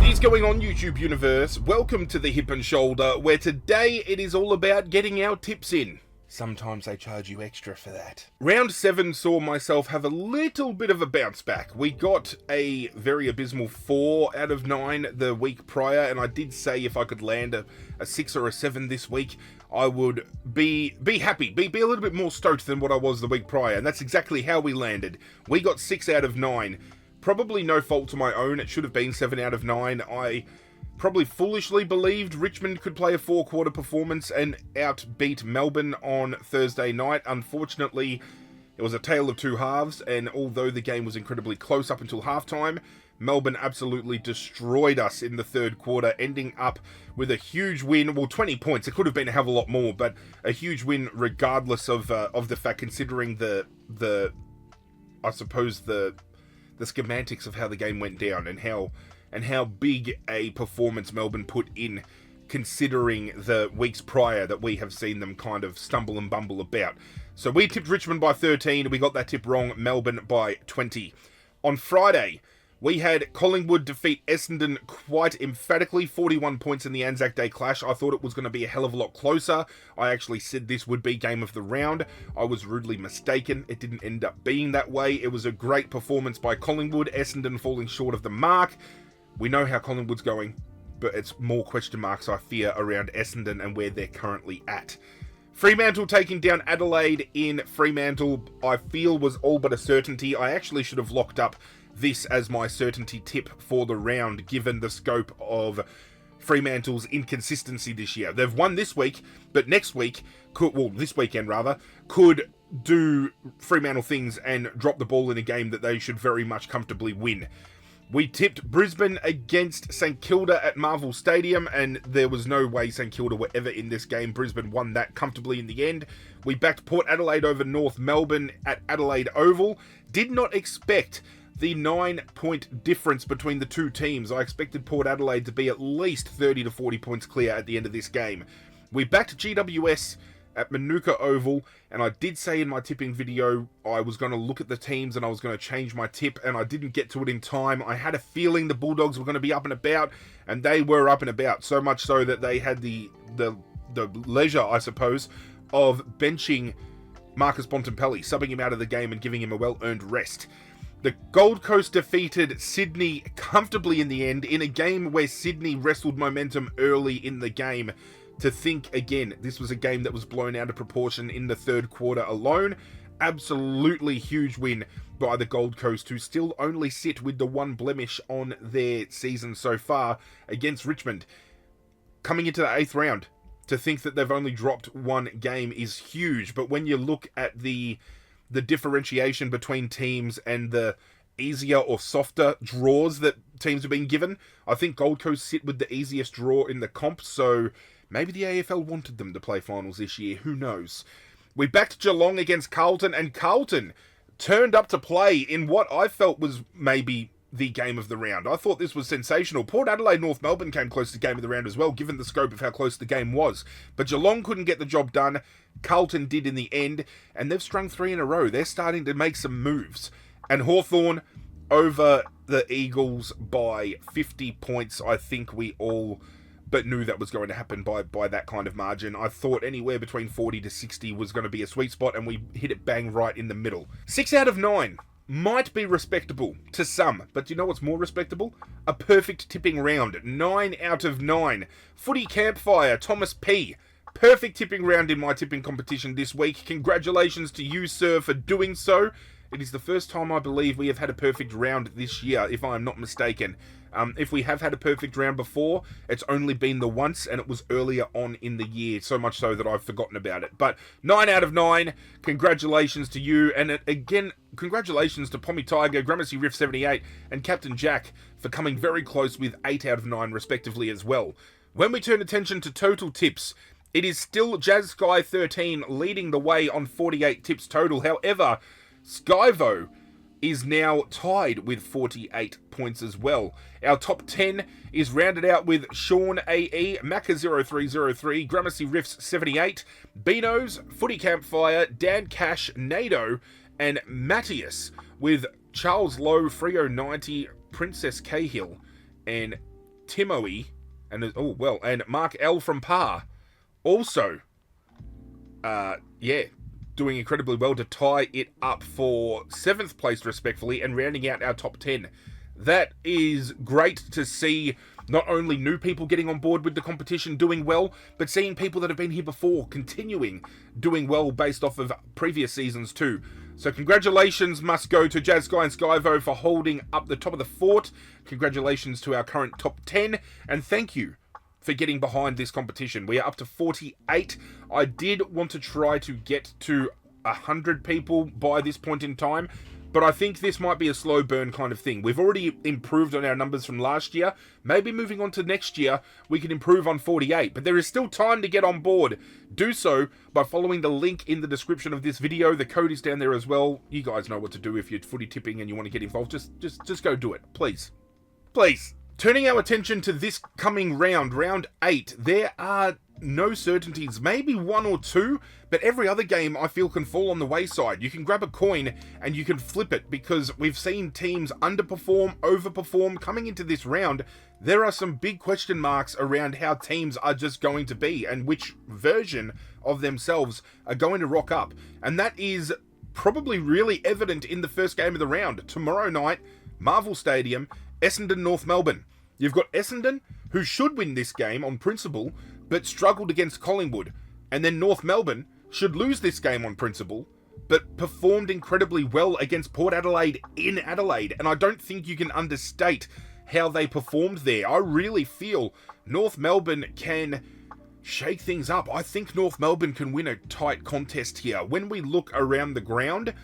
is going on, YouTube universe? Welcome to the Hip and Shoulder, where today it is all about getting our tips in. Sometimes they charge you extra for that. Round 7 saw myself have a little bit of a bounce back. We got a very abysmal 4 out of 9 the week prior, and I did say if I could land a 6 or a 7 this week, I would be happy, be a little bit more stoked than what I was the week prior, and that's exactly how we landed. We got 6 out of 9. Probably no fault to my own. It should have been 7 out of 9. I probably foolishly believed Richmond could play a 4-quarter performance and outbeat Melbourne on Thursday night. Unfortunately, it was a tale of two halves, and although the game was incredibly close up until halftime, Melbourne absolutely destroyed us in the third quarter, ending up with a huge win. Well, 20 points. It could have been a hell of a lot more, but a huge win regardless of the fact, considering the I suppose the schematics of how the game went down and how big a performance Melbourne put in, considering the weeks prior that we have seen them kind of stumble and bumble about. So we tipped Richmond by 13. We got that tip wrong. Melbourne by 20. On Friday, we had Collingwood defeat Essendon quite emphatically, 41 points in the Anzac Day clash. I thought it was going to be a hell of a lot closer. I actually said this would be game of the round. I was rudely mistaken. It didn't end up being that way. It was a great performance by Collingwood, Essendon falling short of the mark. We know how Collingwood's going, but it's more question marks, I fear, around Essendon and where they're currently at. Fremantle taking down Adelaide in Fremantle, I feel, was all but a certainty. I actually should have locked up this as my certainty tip for the round, given the scope of Fremantle's inconsistency this year. They've won this week, but next week, this weekend rather, could do Fremantle things and drop the ball in a game that they should very much comfortably win. We tipped Brisbane against St Kilda at Marvel Stadium, and there was no way St Kilda were ever in this game. Brisbane won that comfortably in the end. We backed Port Adelaide over North Melbourne at Adelaide Oval. Did not expect the 9-point difference between the two teams. I expected Port Adelaide to be at least 30 to 40 points clear at the end of this game. We backed GWS at Manuka Oval, and I did say in my tipping video I was going to look at the teams and I was going to change my tip, and I didn't get to it in time. I had a feeling the Bulldogs were going to be up and about, and they were up and about, so much so that they had the leisure, I suppose, of benching Marcus Bontempelli, subbing him out of the game and giving him a well-earned rest. The Gold Coast defeated Sydney comfortably in the end, in a game where Sydney wrestled momentum early in the game. To think, again, this was a game that was blown out of proportion in the third quarter alone. Absolutely huge win by the Gold Coast, who still only sit with the one blemish on their season so far against Richmond. Coming into the 8th round, to think that they've only dropped one game is huge, but when you look at the differentiation between teams and the easier or softer draws that teams have been given, I think Gold Coast sit with the easiest draw in the comp, so maybe the AFL wanted them to play finals this year, who knows. We backed Geelong against Carlton, and Carlton turned up to play in what I felt was maybe the game of the round. I thought this was sensational. Port Adelaide North Melbourne came close to game of the round as well, given the scope of how close the game was. But Geelong couldn't get the job done. Carlton did in the end, and they've strung 3 in a row. They're starting to make some moves. And Hawthorn over the Eagles by 50 points. I think we all but knew that was going to happen by that kind of margin. I thought anywhere between 40 to 60 was going to be a sweet spot, and we hit it bang right in the middle. 6 out of 9 might be respectable to some, but do you know what's more respectable? A perfect tipping round. 9 out of 9. Footy Campfire, Thomas P. Perfect tipping round in my tipping competition this week. Congratulations to you, sir, for doing so. It is the first time I believe we have had a perfect round this year, if I am not mistaken. If we have had a perfect round before, it's only been the once, and it was earlier on in the year, so much so that I've forgotten about it. But 9 out of 9, congratulations to you, and again, congratulations to Pommy Tiger, Gramercy Riff 78, and Captain Jack for coming very close with 8 out of 9 respectively as well. When we turn attention to total tips, it is still Jazz Sky 13 leading the way on 48 tips total. However, Skyvo is now tied with 48 points as well. Our top 10 is rounded out with Sean AE, Macca0303, Gramercy Riffs 78, Beano's, Footy Campfire, Dan Cash, Nado, and Matthias, with Charles Lowe, Frio 90, Princess Cahill, and Timoe, and and Mark L from Par, also, doing incredibly well to tie it up for 7th place respectfully and rounding out our top 10. That is great to see. Not only new people getting on board with the competition doing well, but seeing people that have been here before continuing doing well based off of previous seasons too. So congratulations must go to Jazz Sky and Skyvo for holding up the top of the fort. Congratulations to our current top 10, and thank you for getting behind this competition. We are up to 48. I did want to try to get to 100 people by this point in time, but I think this might be a slow burn kind of thing. We've already improved on our numbers from last year. Maybe moving on to next year, we can improve on 48. But there is still time to get on board. Do so by following the link in the description of this video. The code is down there as well. You guys know what to do if you're footy tipping and you want to get involved. Just go do it, please. Please. Turning our attention to this coming round, round 8, there are no certainties, maybe 1 or 2, but every other game I feel can fall on the wayside. You can grab a coin and you can flip it, because we've seen teams underperform, overperform. Coming into this round, there are some big question marks around how teams are just going to be and which version of themselves are going to rock up. And that is probably really evident in the first game of the round. Tomorrow night, Marvel Stadium, Essendon, North Melbourne. You've got Essendon, who should win this game on principle, but struggled against Collingwood. And then North Melbourne should lose this game on principle, but performed incredibly well against Port Adelaide in Adelaide. And I don't think you can understate how they performed there. I really feel North Melbourne can shake things up. I think North Melbourne can win a tight contest here. When we look around the ground,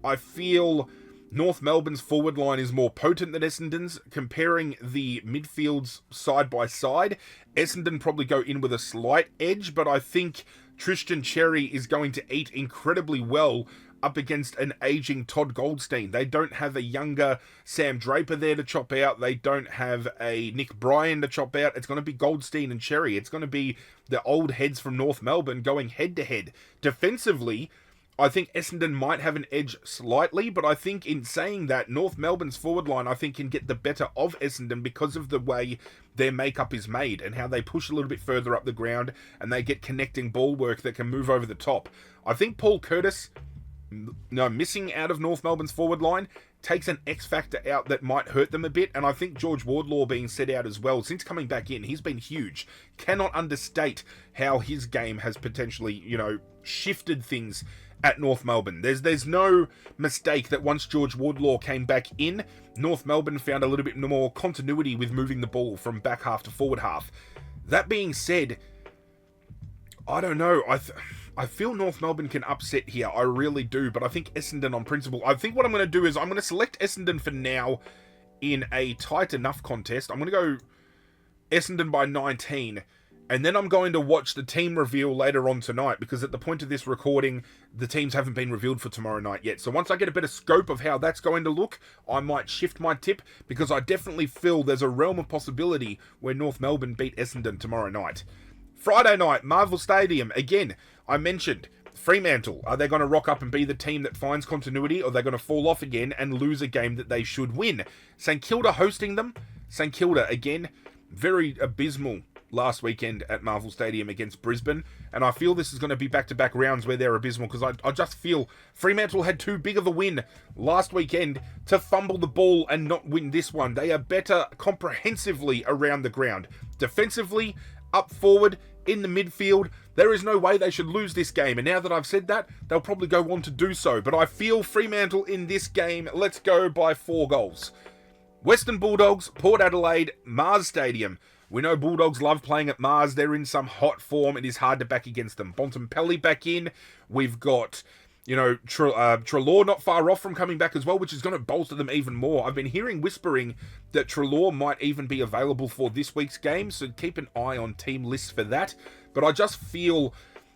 I feel North Melbourne's forward line is more potent than Essendon's. Comparing the midfields side by side, Essendon probably go in with a slight edge, but I think Tristan Xerri is going to eat incredibly well up against an aging Todd Goldstein. They don't have a younger Sam Draper there to chop out. They don't have a Nick Bryan to chop out. It's going to be Goldstein and Xerri. It's going to be the old heads from North Melbourne going head-to-head. Defensively, I think Essendon might have an edge slightly, but I think in saying that, North Melbourne's forward line, I think, can get the better of Essendon because of the way their makeup is made and how they push a little bit further up the ground and they get connecting ball work that can move over the top. I think Paul Curtis, missing out of North Melbourne's forward line, takes an X factor out that might hurt them a bit, and I think George Wardlaw being set out as well, since coming back in, he's been huge. Cannot understate how his game has potentially, shifted things at North Melbourne. There's no mistake that once George Wardlaw came back in, North Melbourne found a little bit more continuity with moving the ball from back half to forward half. That being said, I don't know. I feel North Melbourne can upset here. I really do. But I think Essendon on principle. I think what I'm going to do is I'm going to select Essendon for now in a tight enough contest. I'm going to go Essendon by 19. And then I'm going to watch the team reveal later on tonight, because at the point of this recording, the teams haven't been revealed for tomorrow night yet. So once I get a better scope of how that's going to look, I might shift my tip, because I definitely feel there's a realm of possibility where North Melbourne beat Essendon tomorrow night. Friday night, Marvel Stadium. Again, I mentioned Fremantle. Are they going to rock up and be the team that finds continuity, or are they going to fall off again and lose a game that they should win? St Kilda hosting them. St Kilda, again, very abysmal last weekend at Marvel Stadium against Brisbane, and I feel this is going to be back-to-back rounds where they're abysmal, because I just feel Fremantle had too big of a win last weekend to fumble the ball and not win this one. They are better comprehensively around the ground. Defensively, up forward, in the midfield, there is no way they should lose this game, and now that I've said that, they'll probably go on to do so, but I feel Fremantle in this game. Let's go by 4 goals. Western Bulldogs, Port Adelaide, Mars Stadium. We know Bulldogs love playing at Mars. They're in some hot form. It is hard to back against them. Bontempelli back in. We've got, Treloar not far off from coming back as well, which is going to bolster them even more. I've been hearing whispering that Treloar might even be available for this week's game, so keep an eye on team lists for that. But I just feel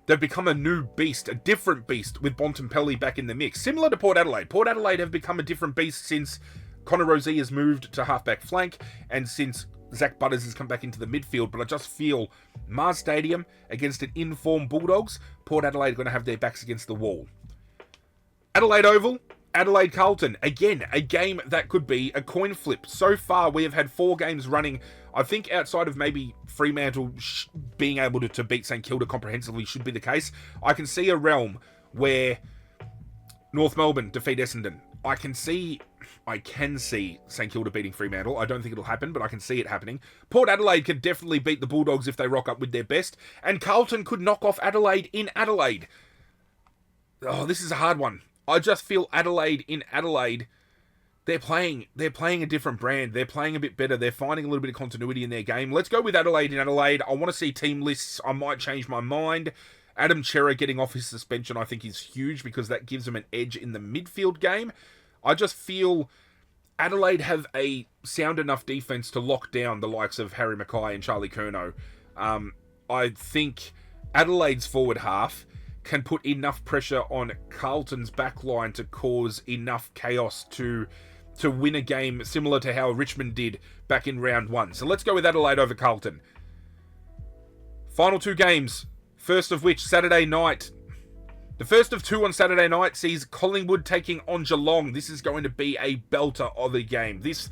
they've become a new beast, a different beast with Bontempelli back in the mix. Similar to Port Adelaide. Port Adelaide have become a different beast since Connor Rozee has moved to halfback flank and since Zach Butters has come back into the midfield, but I just feel Mars Stadium against an informed Bulldogs, Port Adelaide are going to have their backs against the wall. Adelaide Oval, Adelaide Carlton, again, a game that could be a coin flip. So far, we have had 4 games running. I think outside of maybe Fremantle being able to beat St Kilda comprehensively should be the case. I can see a realm where North Melbourne defeat Essendon. I can see St Kilda beating Fremantle. I don't think it'll happen, but I can see it happening. Port Adelaide could definitely beat the Bulldogs if they rock up with their best. And Carlton could knock off Adelaide in Adelaide. Oh, this is a hard one. I just feel Adelaide in Adelaide, they're playing a different brand. They're playing a bit better. They're finding a little bit of continuity in their game. Let's go with Adelaide in Adelaide. I want to see team lists. I might change my mind. Adam Cerra getting off his suspension I think is huge because that gives them an edge in the midfield game. I just feel Adelaide have a sound enough defense to lock down the likes of Harry Mackay and Charlie Curnow. I think Adelaide's forward half can put enough pressure on Carlton's backline to cause enough chaos to win a game similar to how Richmond did back in round 1. So let's go with Adelaide over Carlton. Final 2 games, first of which Saturday night. The first of 2 on Saturday night sees Collingwood taking on Geelong. This is going to be a belter of a game. This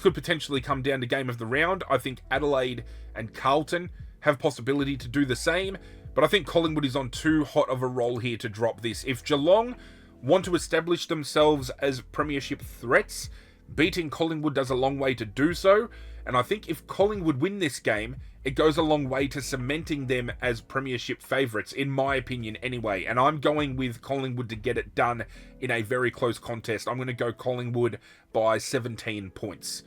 could potentially come down to game of the round. I think Adelaide and Carlton have possibility to do the same. But I think Collingwood is on too hot of a roll here to drop this. If Geelong want to establish themselves as premiership threats, beating Collingwood does a long way to do so. And I think if Collingwood win this game, it goes a long way to cementing them as premiership favourites, in my opinion anyway. And I'm going with Collingwood to get it done in a very close contest. I'm going to go Collingwood by 17 points.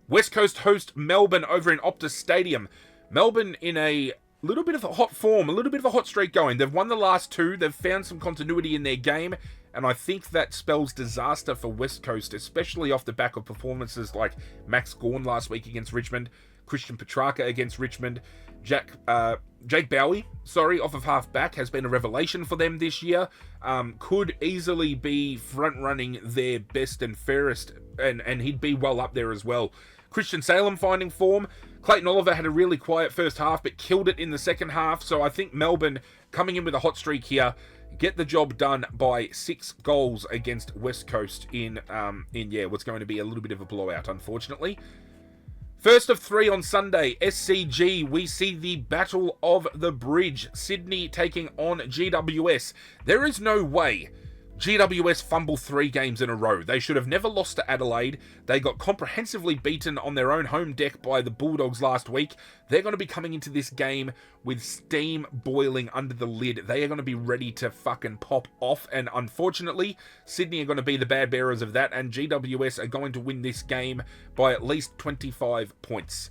West Coast host Melbourne over in Optus Stadium. Melbourne in a little bit of a hot form, a little bit of a hot streak going. They've won the last 2. They've found some continuity in their game. And I think that spells disaster for West Coast, especially off the back of performances like Max Gawn last week against Richmond, Christian Petrarca against Richmond, Jake Bowie, off of half back, has been a revelation for them this year. Could easily be front-running their best and fairest, and he'd be well up there as well. Christian Salem finding form. Clayton Oliver had a really quiet first half, but killed it in the second half. So I think Melbourne, coming in with a hot streak here, get the job done by 6 goals against West Coast in what's going to be a little bit of a blowout, unfortunately. First of 3 on Sunday, SCG, we see the Battle of the Bridge. Sydney taking on GWS. There is no way GWS fumble 3 games in a row. They should have never lost to Adelaide. They got comprehensively beaten on their own home deck by the Bulldogs last week. They're going to be coming into this game with steam boiling under the lid. They are going to be ready to fucking pop off. And unfortunately, Sydney are going to be the bad bearers of that. And GWS are going to win this game by at least 25 points.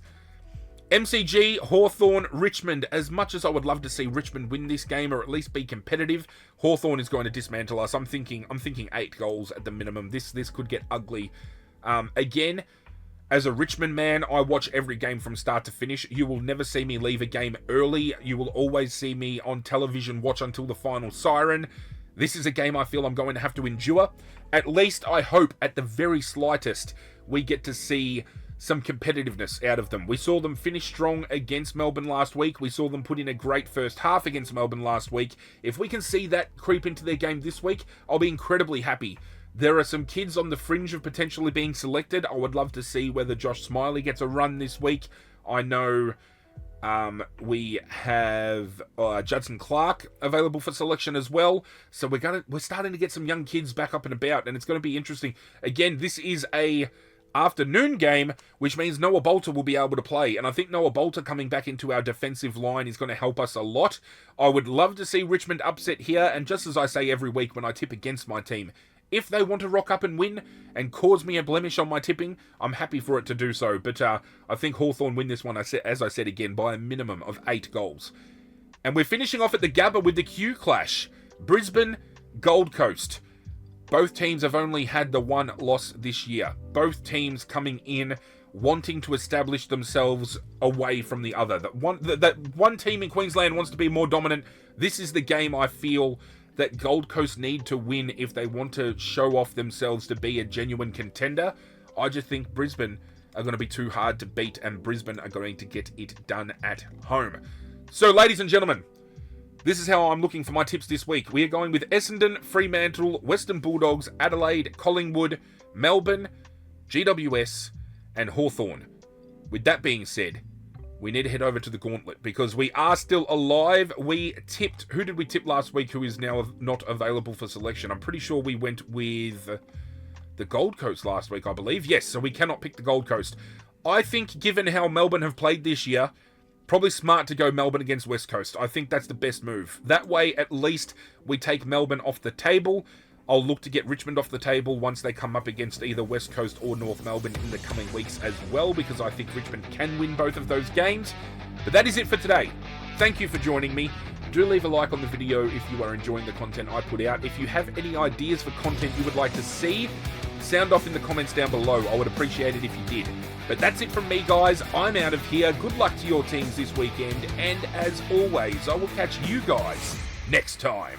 MCG, Hawthorn, Richmond. As much as I would love to see Richmond win this game or at least be competitive, Hawthorn is going to dismantle us. I'm thinking 8 goals at the minimum. This could get ugly. Again, as a Richmond man, I watch every game from start to finish. You will never see me leave a game early. You will always see me on television watch until the final siren. This is a game I feel I'm going to have to endure. At least, I hope, at the very slightest, we get to see some competitiveness out of them. We saw them finish strong against Melbourne last week. We saw them put in a great first half against Melbourne last week. If we can see that creep into their game this week, I'll be incredibly happy. There are some kids on the fringe of potentially being selected. I would love to see whether Josh Smiley gets a run this week. I know we have Judson Clark available for selection as well. So we're starting to get some young kids back up and about, and it's going to be interesting. Again, this is a afternoon game, which means Noah Bolter will be able to play. And I think Noah Bolter coming back into our defensive line is going to help us a lot. I would love to see Richmond upset here. And just as I say every week when I tip against my team, if they want to rock up and win and cause me a blemish on my tipping, I'm happy for it to do so. But I think Hawthorn win this one, as I said again, by a minimum of 8 goals. And we're finishing off at the Gabba with the Q Clash. Brisbane, Gold Coast. Both teams have only had the 1 loss this year. Both teams coming in wanting to establish themselves away from the other. That one team in Queensland wants to be more dominant. This is the game I feel that Gold Coast need to win if they want to show off themselves to be a genuine contender. I just think Brisbane are going to be too hard to beat, and Brisbane are going to get it done at home. So, ladies and gentlemen, This is how I'm looking for my tips this week. We are going with Essendon, Fremantle, Western Bulldogs, Adelaide, Collingwood, Melbourne, GWS, and Hawthorn. With that being said, we need to head over to the gauntlet because we are still alive. We tipped... Who did we tip last week who is now not available for selection? I'm pretty sure we went with the Gold Coast last week, I believe. Yes, so we cannot pick the Gold Coast. I think given how Melbourne have played this year... Probably smart to go Melbourne against West Coast. I think that's the best move. That way, at least, we take Melbourne off the table. I'll look to get Richmond off the table once they come up against either West Coast or North Melbourne in the coming weeks as well, because I think Richmond can win both of those games. But that is it for today. Thank you for joining me. Do leave a like on the video if you are enjoying the content I put out. If you have any ideas for content you would like to see, sound off in the comments down below. I would appreciate it if you did. But that's it from me, guys. I'm out of here. Good luck to your teams this weekend. And as always, I will catch you guys next time.